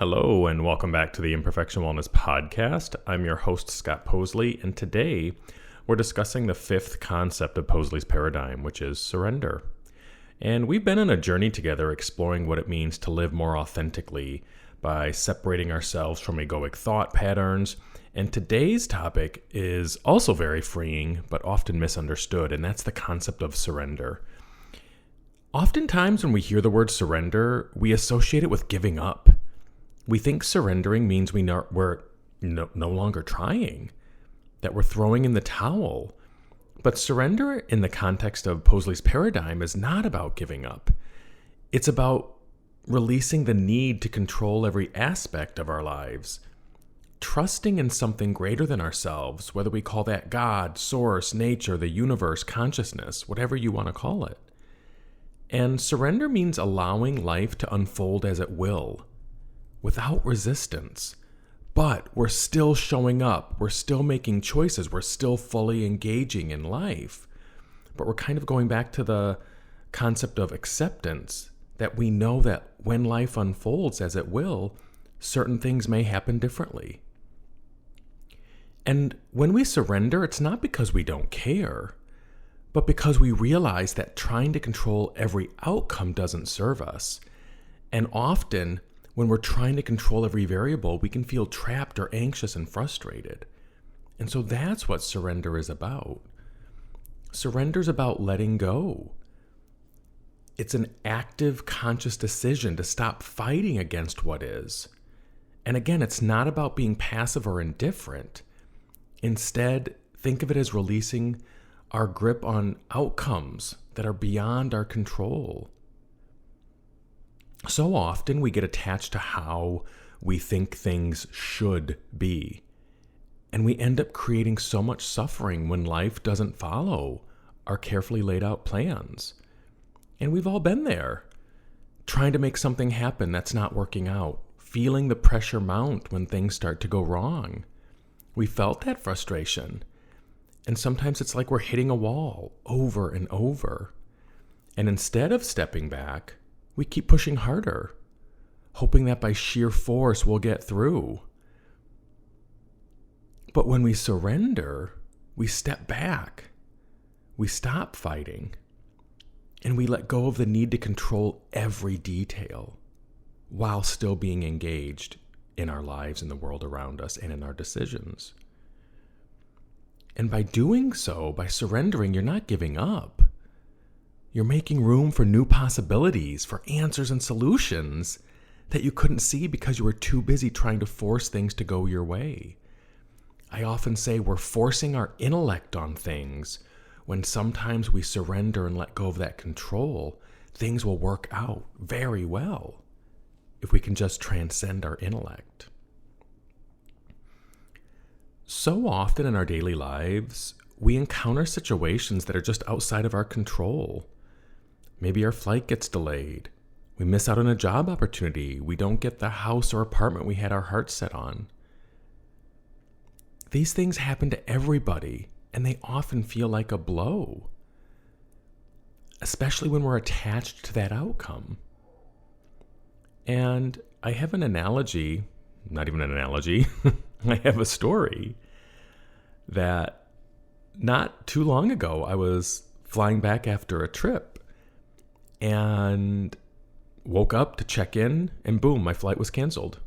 Hello, and welcome back to the Imperfection Wellness Podcast. I'm your host, Scott Posley, and today we're discussing the fifth concept of Posley's paradigm, which is surrender. And we've been on a journey together exploring what it means to live more authentically by separating ourselves from egoic thought patterns. And today's topic is also very freeing, but often misunderstood, and that's the concept of surrender. Oftentimes when we hear the word surrender, we associate it with giving up. We think surrendering means we're no longer trying, that we're throwing in the towel. But surrender in the context of Posley's paradigm is not about giving up. It's about releasing the need to control every aspect of our lives, trusting in something greater than ourselves, whether we call that God, source, nature, the universe, consciousness, whatever you want to call it. And surrender means allowing life to unfold as it will, without resistance. But we're still showing up, we're still making choices, we're still fully engaging in life. But we're kind of going back to the concept of acceptance, that we know that when life unfolds as it will, certain things may happen differently. And when we surrender, it's not because we don't care, but because we realize that trying to control every outcome doesn't serve us. And often, when we're trying to control every variable, we can feel trapped or anxious and frustrated. And so that's what surrender is about. Surrender is about letting go. It's an active, conscious decision to stop fighting against what is. And again, it's not about being passive or indifferent. Instead, think of it as releasing our grip on outcomes that are beyond our control. So often we get attached to how we think things should be, and we end up creating so much suffering when life doesn't follow our carefully laid out plans. And we've all been there, trying to make something happen that's not working out, feeling the pressure mount when things start to go wrong. We felt that frustration, and sometimes it's like we're hitting a wall over and over. And instead of stepping back, we keep pushing harder, hoping that by sheer force we'll get through. But when we surrender, we step back. We stop fighting. And we let go of the need to control every detail while still being engaged in our lives, in the world around us, and in our decisions. And by doing so, by surrendering, you're not giving up. You're making room for new possibilities, for answers and solutions that you couldn't see because you were too busy trying to force things to go your way. I often say we're forcing our intellect on things when sometimes we surrender and let go of that control. Things will work out very well if we can just transcend our intellect. So often in our daily lives, we encounter situations that are just outside of our control. Maybe our flight gets delayed. We miss out on a job opportunity. We don't get the house or apartment we had our hearts set on. These things happen to everybody, and they often feel like a blow, especially when we're attached to that outcome. And I have an analogy, not even an analogy, I have a story that not too long ago I was flying back after a trip and woke up to check in, and boom, my flight was canceled.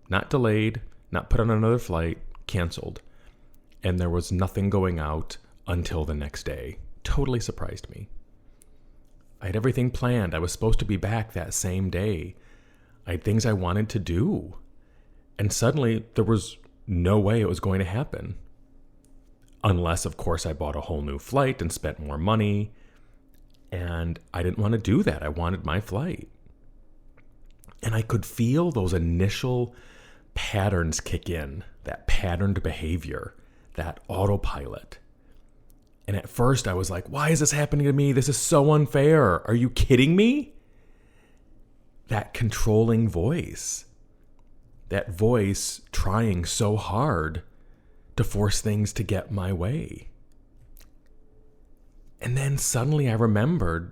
Not delayed, not put on another flight, canceled. And there was nothing going out until the next day. Totally surprised me. I had everything planned. I was supposed to be back that same day. I had things I wanted to do. And suddenly there was no way it was going to happen. Unless, of course, I bought a whole new flight and spent more money. And I didn't want to do that. I wanted my flight. And I could feel those initial patterns kick in, that patterned behavior, that autopilot. And at first I was like, why is this happening to me? This is so unfair. Are you kidding me? That controlling voice. That voice trying so hard to force things to get my way. And then suddenly I remembered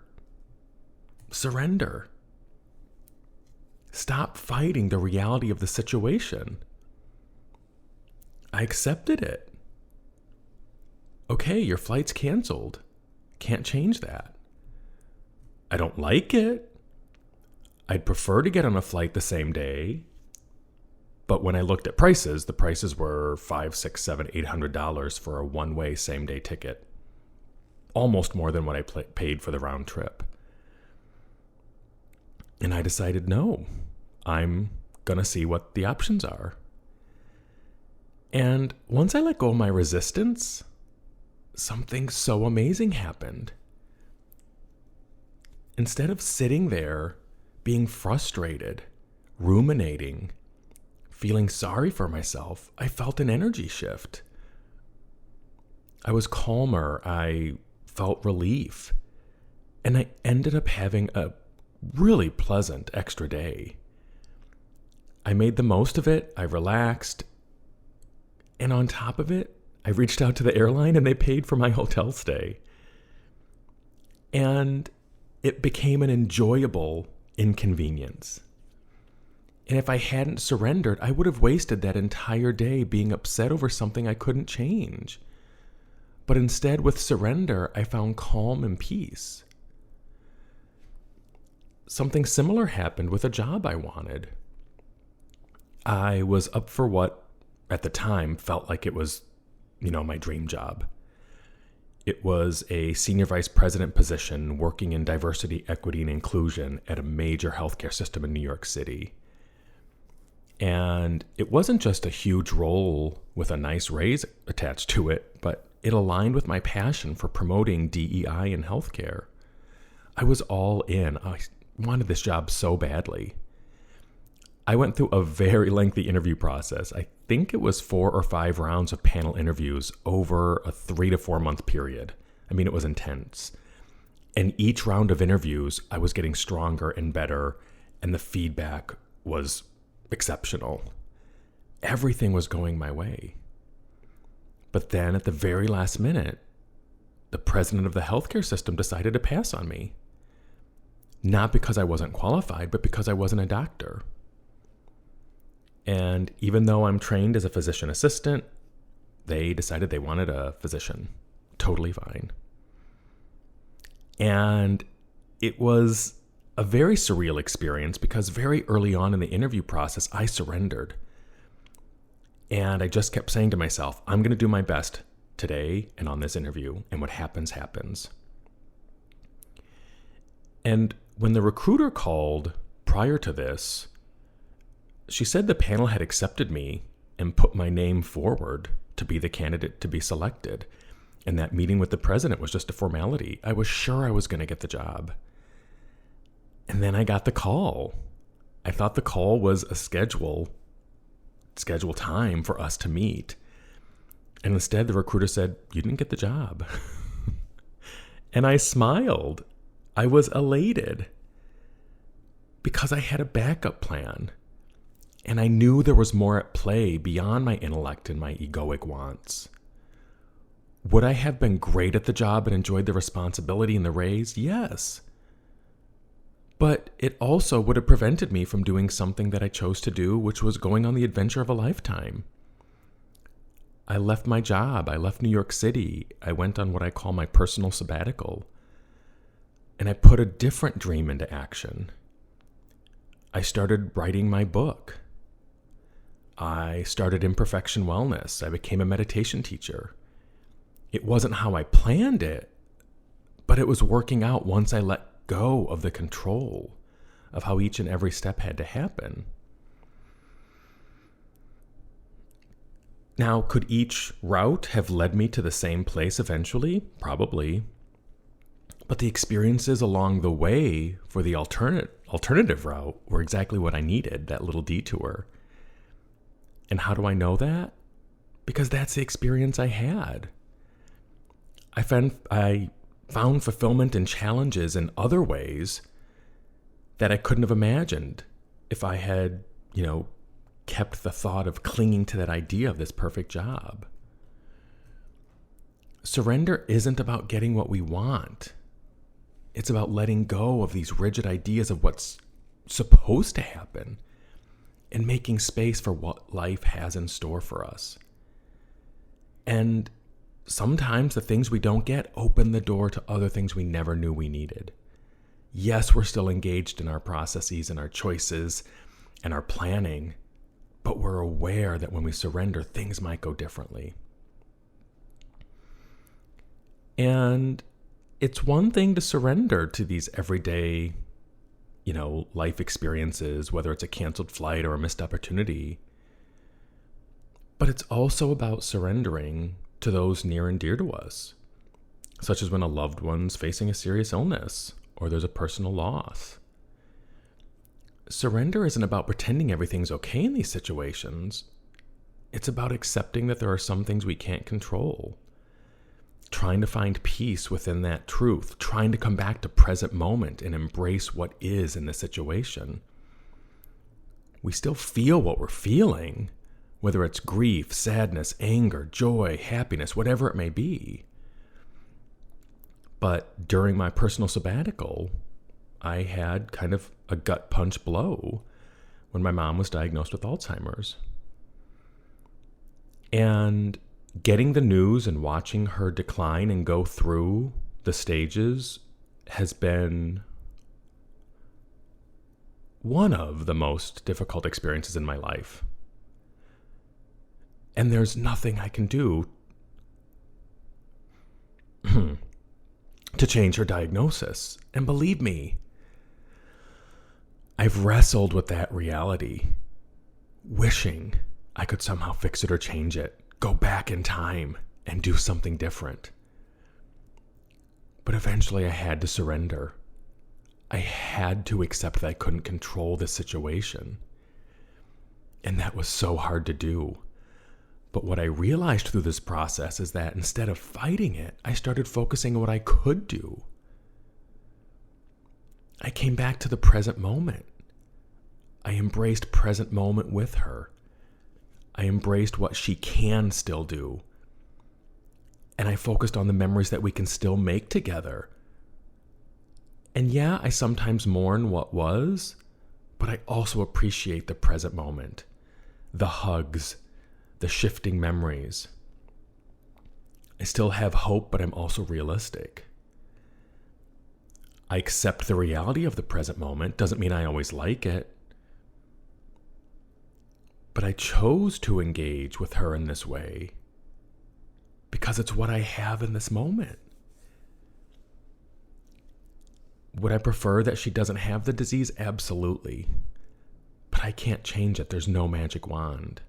surrender. Stop fighting the reality of the situation. I accepted it. Okay, your flight's canceled. Can't change that. I don't like it. I'd prefer to get on a flight the same day. But when I looked at prices, the prices were $500, $600, $700, $800 for a one-way same-day ticket. Almost more than what I paid for the round trip. And I decided, no, I'm going to see what the options are. And once I let go of my resistance, something so amazing happened. Instead of sitting there being frustrated, ruminating, feeling sorry for myself, I felt an energy shift. I was calmer. I felt relief. And I ended up having a really pleasant extra day. I made the most of it. I relaxed. And on top of it, I reached out to the airline and they paid for my hotel stay. And it became an enjoyable inconvenience. And if I hadn't surrendered, I would have wasted that entire day being upset over something I couldn't change. But instead, with surrender, I found calm and peace. Something similar happened with a job I wanted. I was up for what, at the time, felt like it was, my dream job. It was a senior vice president position working in diversity, equity, and inclusion at a major healthcare system in New York City. And it wasn't just a huge role with a nice raise attached to it, but it aligned with my passion for promoting DEI in healthcare. I was all in. I wanted this job so badly. I went through a very lengthy interview process. I think it was 4 or 5 rounds of panel interviews over a 3 to 4 month period. I mean, it was intense. And each round of interviews, I was getting stronger and better, and the feedback was exceptional. Everything was going my way. But then at the very last minute, the president of the healthcare system decided to pass on me. Not because I wasn't qualified, but because I wasn't a doctor. And even though I'm trained as a physician assistant, they decided they wanted a physician. Totally fine. And it was a very surreal experience because very early on in the interview process, I surrendered. And I just kept saying to myself, I'm going to do my best today and on this interview, and what happens, happens. And when the recruiter called prior to this, she said the panel had accepted me and put my name forward to be the candidate to be selected. And that meeting with the president was just a formality. I was sure I was going to get the job. And then I got the call. I thought the call was a schedule time for us to meet. And instead, the recruiter said, "You didn't get the job." And I smiled. I was elated because I had a backup plan. And I knew there was more at play beyond my intellect and my egoic wants. Would I have been great at the job and enjoyed the responsibility and the raise? Yes. But it also would have prevented me from doing something that I chose to do, which was going on the adventure of a lifetime. I left my job. I left New York City. I went on what I call my personal sabbatical. And I put a different dream into action. I started writing my book. I started Imperfection Wellness. I became a meditation teacher. It wasn't how I planned it, but it was working out once I let go of the control of how each and every step had to happen. Now, could each route have led me to the same place eventually? Probably. But the experiences along the way for the alternative route were exactly what I needed, that little detour. And how do I know that? Because that's the experience I had. I found fulfillment and challenges in other ways that I couldn't have imagined if I had, kept the thought of clinging to that idea of this perfect job. Surrender isn't about getting what we want. It's about letting go of these rigid ideas of what's supposed to happen, and making space for what life has in store for us. And sometimes the things we don't get open the door to other things we never knew we needed. Yes, we're still engaged in our processes and our choices and our planning, but we're aware that when we surrender, things might go differently. And it's one thing to surrender to these everyday, life experiences, whether it's a canceled flight or a missed opportunity. But it's also about surrendering to those near and dear to us, such as when a loved one's facing a serious illness or there's a personal loss. Surrender isn't about pretending everything's okay in these situations. It's about accepting that there are some things we can't control, trying to find peace within that truth, trying to come back to present moment and embrace what is in the situation. We still feel what we're feeling, whether it's grief, sadness, anger, joy, happiness, whatever it may be. But during my personal sabbatical, I had kind of a gut punch blow when my mom was diagnosed with Alzheimer's. And getting the news and watching her decline and go through the stages has been one of the most difficult experiences in my life. And there's nothing I can do to change her diagnosis. And believe me, I've wrestled with that reality, wishing I could somehow fix it or change it, go back in time and do something different. But eventually I had to surrender. I had to accept that I couldn't control the situation. And that was so hard to do. But what I realized through this process is that instead of fighting it, I started focusing on what I could do. I came back to the present moment. I embraced present moment with her. I embraced what she can still do. And I focused on the memories that we can still make together. And yeah, I sometimes mourn what was, but I also appreciate the present moment, the hugs, the shifting memories. I still have hope, but I'm also realistic. I accept the reality of the present moment. Doesn't mean I always like it. But I chose to engage with her in this way because it's what I have in this moment. Would I prefer that she doesn't have the disease? Absolutely. But I can't change it. There's no magic wand.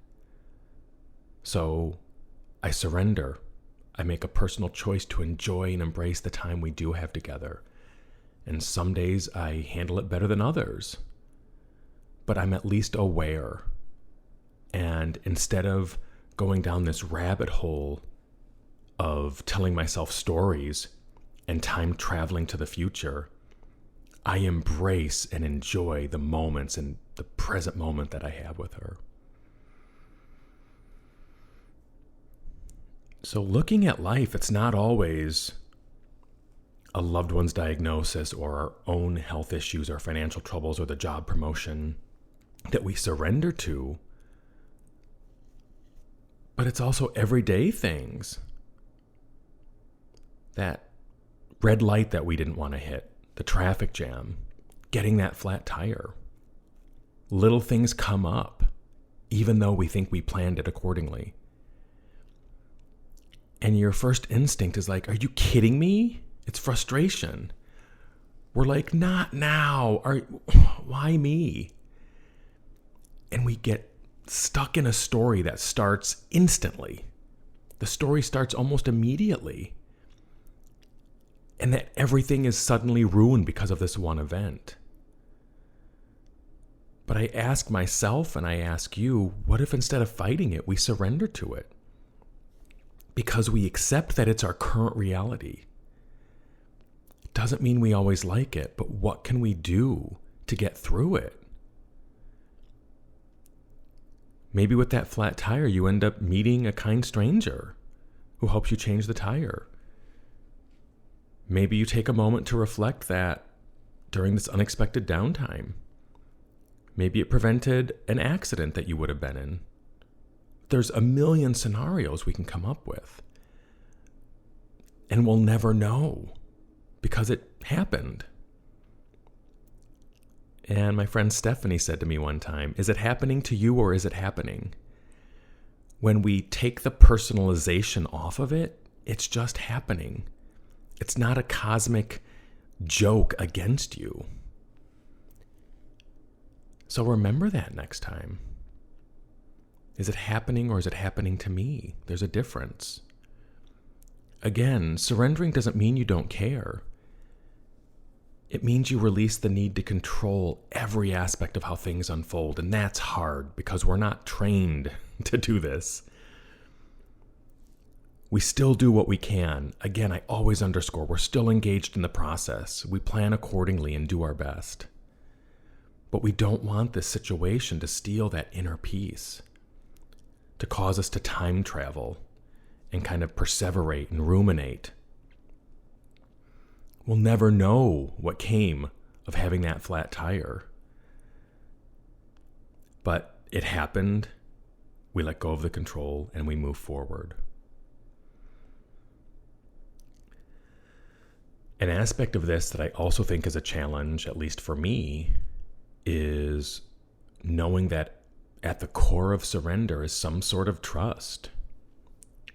So I surrender. I make a personal choice to enjoy and embrace the time we do have together. And some days I handle it better than others. But I'm at least aware. And instead of going down this rabbit hole of telling myself stories and time traveling to the future, I embrace and enjoy the moments and the present moment that I have with her. So looking at life, it's not always a loved one's diagnosis or our own health issues or financial troubles or the job promotion that we surrender to. But it's also everyday things. That red light that we didn't want to hit, the traffic jam, getting that flat tire. Little things come up, even though we think we planned it accordingly. And your first instinct is like, are you kidding me? It's frustration. We're like, not now. Why me? And we get stuck in a story that starts instantly. The story starts almost immediately. And that everything is suddenly ruined because of this one event. But I ask myself and I ask you, what if instead of fighting it, we surrender to it? Because we accept that it's our current reality. Doesn't mean we always like it, but what can we do to get through it? Maybe with that flat tire, you end up meeting a kind stranger who helps you change the tire. Maybe you take a moment to reflect that during this unexpected downtime, Maybe it prevented an accident that you would have been in. There's a million scenarios we can come up with. And we'll never know because it happened. And my friend Stephanie said to me one time, is it happening to you or is it happening? When we take the personalization off of it, it's just happening. It's not a cosmic joke against you. So remember that next time. Is it happening or is it happening to me? There's a difference. Again, surrendering doesn't mean you don't care. It means you release the need to control every aspect of how things unfold. And that's hard because we're not trained to do this. We still do what we can. Again, I always underscore, we're still engaged in the process. We plan accordingly and do our best. But we don't want this situation to steal that inner peace, to cause us to time travel and kind of perseverate and ruminate. We'll never know what came of having that flat tire. But it happened, we let go of the control, and we move forward. An aspect of this that I also think is a challenge, at least for me, is knowing that at the core of surrender is some sort of trust.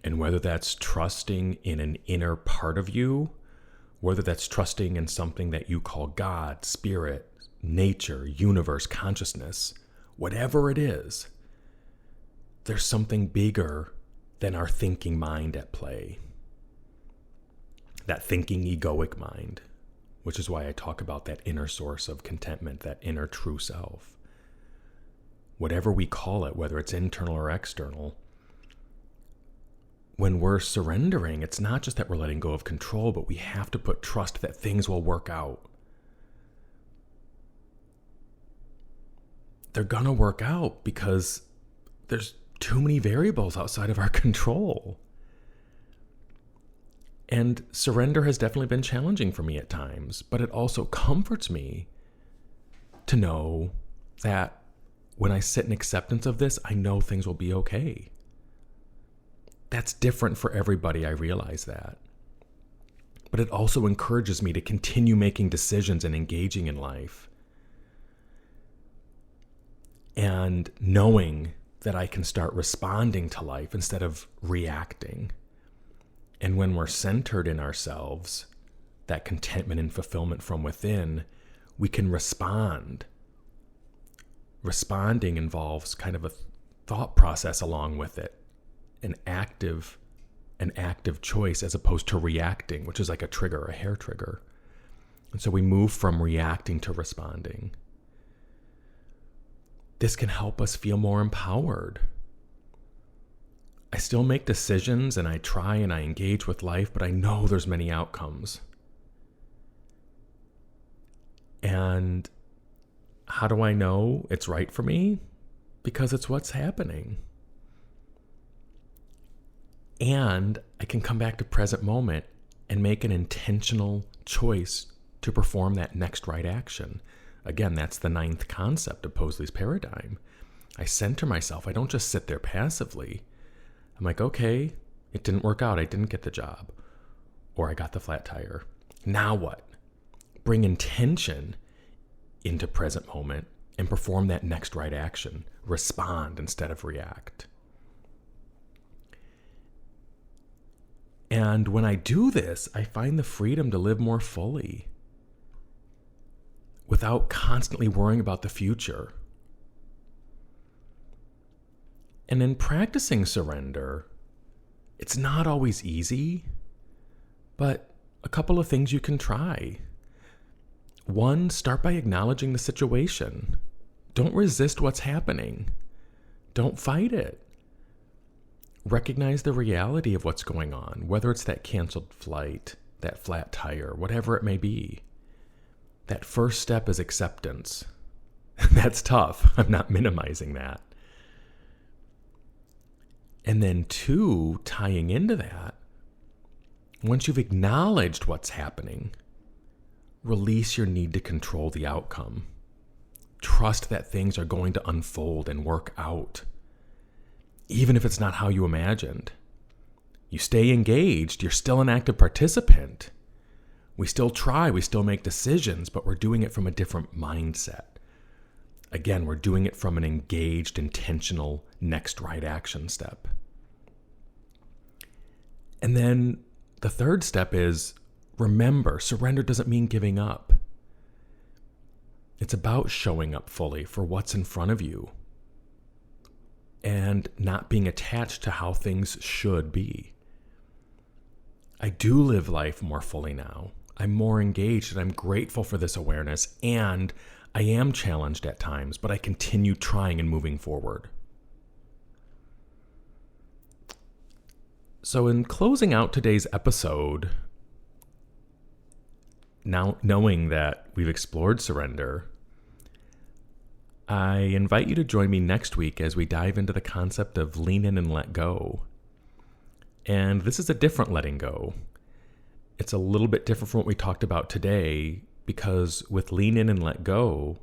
And whether that's trusting in an inner part of you, whether that's trusting in something that you call God, spirit, nature, universe, consciousness, whatever it is, there's something bigger than our thinking mind at play. That thinking egoic mind, which is why I talk about that inner source of contentment, that inner true self. Whatever we call it, whether it's internal or external, when we're surrendering, it's not just that we're letting go of control, but we have to put trust that things will work out. They're gonna work out because there's too many variables outside of our control. And surrender has definitely been challenging for me at times, but it also comforts me to know that when I sit in acceptance of this, I know things will be okay. That's different for everybody, I realize that. But it also encourages me to continue making decisions and engaging in life. And knowing that I can start responding to life instead of reacting. And when we're centered in ourselves, that contentment and fulfillment from within, we can respond. Responding involves kind of a thought process along with it. An active choice as opposed to reacting, which is like a trigger, a hair trigger. And so we move from reacting to responding. This can help us feel more empowered. I still make decisions and I try and I engage with life, but I know there's many outcomes. And how do I know it's right for me? Because it's what's happening. And I can come back to present moment and make an intentional choice to perform that next right action. Again, that's the 9th concept of Posley's paradigm. I center myself. I don't just sit there passively. I'm like, okay, it didn't work out. I didn't get the job. Or I got the flat tire. Now what? Bring intention into present moment and perform that next right action. Respond instead of react. And when I do this, I find the freedom to live more fully without constantly worrying about the future. And in practicing surrender, it's not always easy, but a couple of things you can try. 1, start by acknowledging the situation. Don't resist what's happening. Don't fight it. Recognize the reality of what's going on, whether it's that canceled flight, that flat tire, whatever it may be. That first step is acceptance. That's tough. I'm not minimizing that. And then 2, tying into that, once you've acknowledged what's happening, release your need to control the outcome. trust that things are going to unfold and work out, even if it's not how you imagined. You stay engaged, you're still an active participant. We still try, we still make decisions, but we're doing it from a different mindset. Again, we're doing it from an engaged, intentional, next right action step. And then the third step is, remember, surrender doesn't mean giving up. It's about showing up fully for what's in front of you and not being attached to how things should be. I do live life more fully now. I'm more engaged and I'm grateful for this awareness, and I am challenged at times, but I continue trying and moving forward. So in closing out today's episode, now knowing that we've explored surrender, I invite you to join me next week as we dive into the concept of lean in and let go. And this is a different letting go. It's a little bit different from what we talked about today, because with lean in and let go,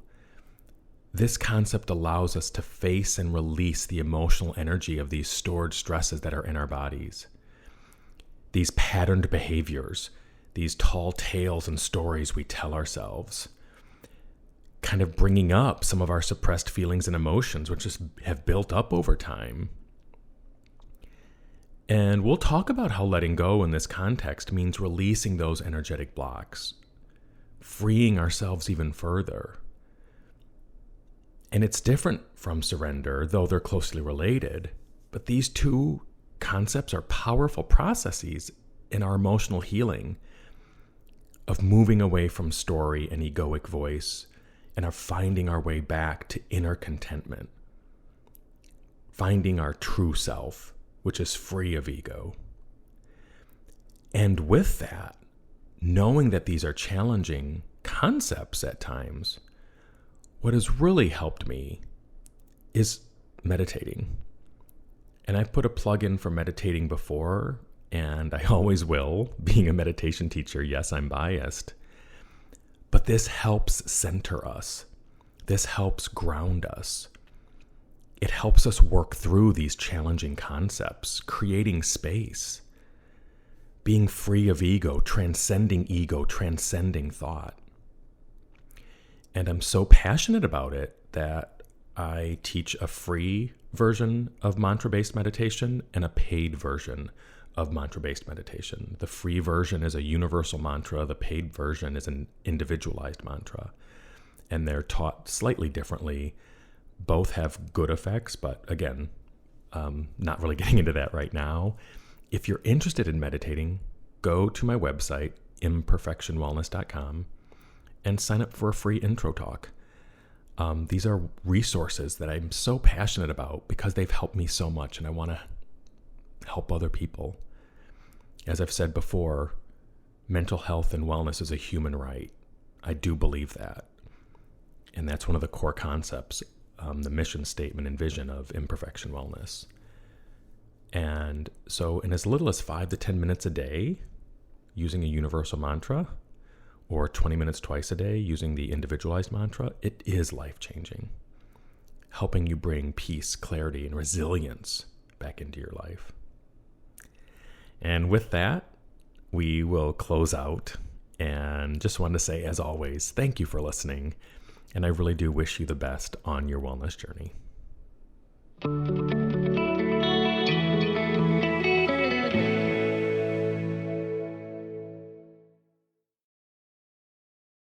this concept allows us to face and release the emotional energy of these stored stresses that are in our bodies. These patterned behaviors, these tall tales and stories we tell ourselves, kind of bringing up some of our suppressed feelings and emotions, which just have built up over time. And we'll talk about how letting go in this context means releasing those energetic blocks, freeing ourselves even further. And it's different from surrender, though they're closely related. But these two concepts are powerful processes in our emotional healing of moving away from story and egoic voice, and of finding our way back to inner contentment, finding our true self, which is free of ego. And with that, knowing that these are challenging concepts at times, what has really helped me is meditating. And I've put a plug in for meditating before, and I always will. Being a meditation teacher, yes, I'm biased. But this helps center us. This helps ground us. It helps us work through these challenging concepts, creating space, being free of ego, transcending thought. And I'm so passionate about it that I teach a free version of mantra-based meditation and a paid version of mantra-based meditation. The free version is a universal mantra. The paid version is an individualized mantra. And they're taught slightly differently. Both have good effects, but again, not really getting into that right now. If you're interested in meditating, go to my website, imperfectionwellness.com, and sign up for a free intro talk. These are resources that I'm so passionate about because they've helped me so much, and I want to help other people. As I've said before, mental health and wellness is a human right. I do believe that. And that's one of the core concepts, the mission statement and vision of Imperfection Wellness. And so in as little as 5 to 10 minutes a day, using a universal mantra, or 20 minutes twice a day using the individualized mantra, it is life-changing, helping you bring peace, clarity, and resilience back into your life. And with that, we will close out. And just wanted to say, as always, thank you for listening. And I really do wish you the best on your wellness journey.